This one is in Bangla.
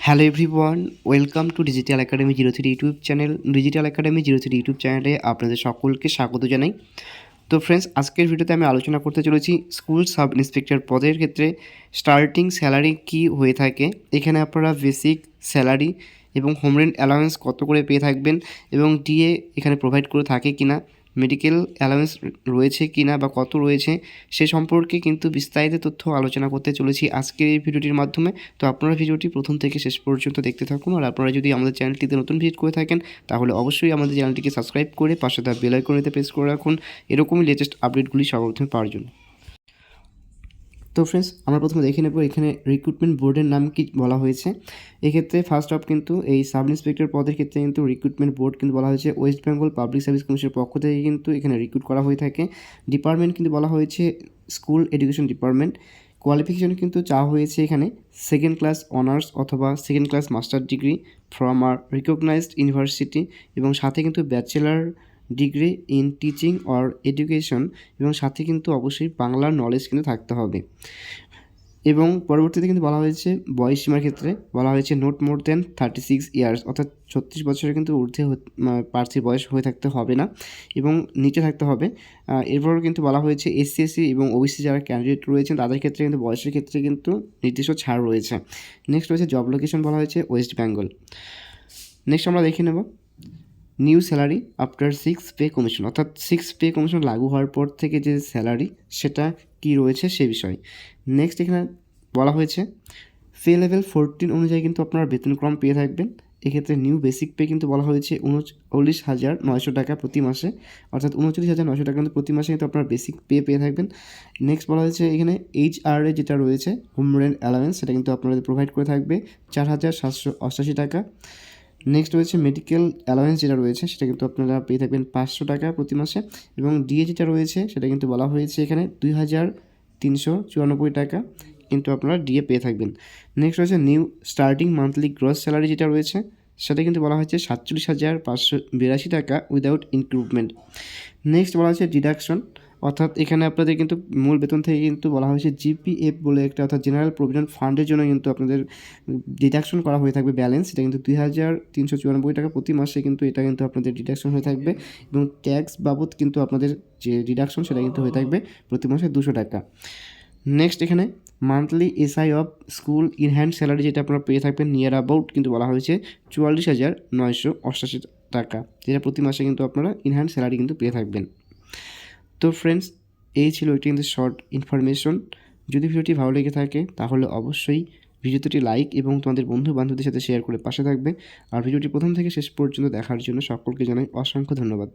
Hello everyone, welcome to digital academy 03 YouTube channel. Digital academy 03 YouTube চ্যানেলে আপনাদের সকলকে স্বাগত জানাই। তো ফ্রেন্ডস, আজকের ভিডিওতে আমি আলোচনা করতে চলেছি স্কুল সাব ইন্সপেক্টর পদের ক্ষেত্রে স্টার্টিং স্যালারি কি হয়ে থাকে। এখানে আপনারা বেসিক স্যালারি এবং হোম রেন্ট অ্যালাউন্স কত করে পেয়ে থাকবেন এবং ডিএ এখানে প্রোভাইড করে থাকে কিনা, মেডিকেল অ্যালাউন্স রয়েছে কিনা বা কত রয়েছে সে সম্পর্কে কিন্তু বিস্তারিত তথ্য আলোচনা করতে চলেছি আজকের এই ভিডিওটির মাধ্যমে। তো আপনারা ভিডিওটি প্রথম থেকে শেষ পর্যন্ত দেখতে থাকুন। আর আপনারা যদি আমাদের চ্যানেলটিতে নতুন ভিজিট করে থাকেন তাহলে অবশ্যই আমাদের চ্যানেলটিকে সাবস্ক্রাইব করে পাশে থাকা বেল আইকনটিতে প্রেস করে রাখুন এরকমই লেটেস্ট আপডেটগুলি সর্বপ্রথমে পাওয়ার জন্য। তো ফ্রেন্ডস, আমরা প্রথমে দেখে নেব এখানে রিক্রুটমেন্ট বোর্ডের নাম কি বলা হয়েছে। এক্ষেত্রে ফার্স্ট অফ কিন্তু এই সাব ইন্সপেক্টর পদের ক্ষেত্রে কিন্তু রিক্রুটমেন্ট বোর্ড কিন্তু বলা হয়েছে ওয়েস্ট বেঙ্গল পাবলিক সার্ভিস কমিশনের পক্ষ থেকে কিন্তু এখানে রিক্রুট করা হয়ে থাকে। ডিপার্টমেন্ট কিন্তু বলা হয়েছে স্কুল এডুকেশন ডিপার্টমেন্ট। কোয়ালিফিকেশন কিন্তু চাওয়া হয়েছে এখানে সেকেন্ড ক্লাস অনার্স অথবা second class master degree from আর রিকগনাইজড ইউনিভার্সিটি এবং সাথে কিন্তু bachelor degree in teaching or education এবং সাথে কিন্তু অবশ্যই বাংলার নলেজ কিন্তু থাকতে হবে। এবং পরবর্তীতে কিন্তু বলা হয়েছে বয়সসীমার ক্ষেত্রে বলা হয়েছে নট মোর দেন 36 ইয়ার্স, অর্থাৎ 36 বছরের কিন্তু ঊর্ধ্বে প্রার্থীর বয়স হয়ে থাকতে হবে না এবং নিচে থাকতে হবে। এরপরও কিন্তু বলা হয়েছে এসসি এসসি এবং ওবিসি যারা ক্যান্ডিডেট রয়েছেন তাদের ক্ষেত্রে কিন্তু বয়সের ক্ষেত্রে কিন্তু নির্দিষ্ট ছাড় রয়েছে। নেক্সট রয়েছে জব লোকেশন, বলা হয়েছে ওয়েস্ট বেঙ্গল। নেক্সট আমরা দেখে নেব new salary after 6 pay commission, অর্থাৎ 6 পে কমিশন লাগু হওয়ার পর থেকে যে স্যালারি সেটা কি রয়েছে সে বিষয়। নেক্সট এখানে বলা হয়েছে পে লেভেল 14 অনুযায়ী কিন্তু আপনারা বেতনক্রম পেয়ে থাকবেন। এক্ষেত্রে নিউ বেসিক পে কিন্তু বলা হয়েছে 39,900 টাকা প্রতি মাসে, অর্থাৎ 39,900 টাকা কিন্তু প্রতি মাসে কিন্তু আপনারা বেসিক পে পেয়ে থাকবেন। নেক্সট বলা হয়েছে এখানে HRA যেটা রয়েছে হোম রেন্ট অ্যালাউন্স, সেটা কিন্তু আপনাদের প্রোভাইড করে থাকবে 4,788 টাকা। নেক্সট রয়েছে মেডিকেল অ্যালাউন্স যেটা রয়েছে সেটা কিন্তু আপনারা পেয়ে থাকবেন 500 টাকা প্রতি মাসে এবং ডিএ যেটা রয়েছে সেটা কিন্তু বলা হয়েছে এখানে 2,394 টাকা কিন্তু আপনারা ডিএ পেয়ে থাকবেন। নেক্সট রয়েছে new starting monthly gross salary যেটা রয়েছে সেটা কিন্তু বলা হয়েছে 47,582 টাকা উইদাউট ইনক্রিমেন্ট। নেক্সট বলা হয়েছে ডিডাকশন, অর্থাৎ এখানে আপনাদের কিন্তু মূল বেতন থেকে কিন্তু বলা হয়েছে জিপিএফ বলে একটা, অর্থাৎ জেনারেল প্রভিডেন্ট ফান্ডের জন্য কিন্তু আপনাদের ডিডাকশন করা হয়ে থাকবে ব্যালেন্স, এটা কিন্তু 2,394 টাকা প্রতি মাসে কিন্তু এটা কিন্তু আপনাদের ডিডাকশন হয়ে থাকবে এবং ট্যাক্স বাবদ কিন্তু আপনাদের যে ডিডাকশন সেটা কিন্তু হয়ে থাকবে প্রতি মাসে 200 টাকা। নেক্সট এখানে monthly SI of school in hand salary যেটা আপনারা পেয়ে থাকবেন নিয়ার অ্যাবাউট কিন্তু বলা হয়েছে 44,988 টাকা, যেটা প্রতি মাসে কিন্তু আপনারা ইন হ্যান্ড স্যালারি কিন্তু পেয়ে থাকবেন। তো ফ্রেন্ডস, এই ছিল একটি কিন্তু শর্ট ইনফরমেশন। যদি ভিডিওটি ভালো লেগে থাকে তাহলে অবশ্যই ভিডিওটি লাইক এবং তোমাদের বন্ধু বান্ধবদের সাথে শেয়ার করে পাশে থাকবে। আর ভিডিওটি প্রথম থেকে শেষ পর্যন্ত দেখার জন্য সকলকে জানাই অসংখ্য ধন্যবাদ।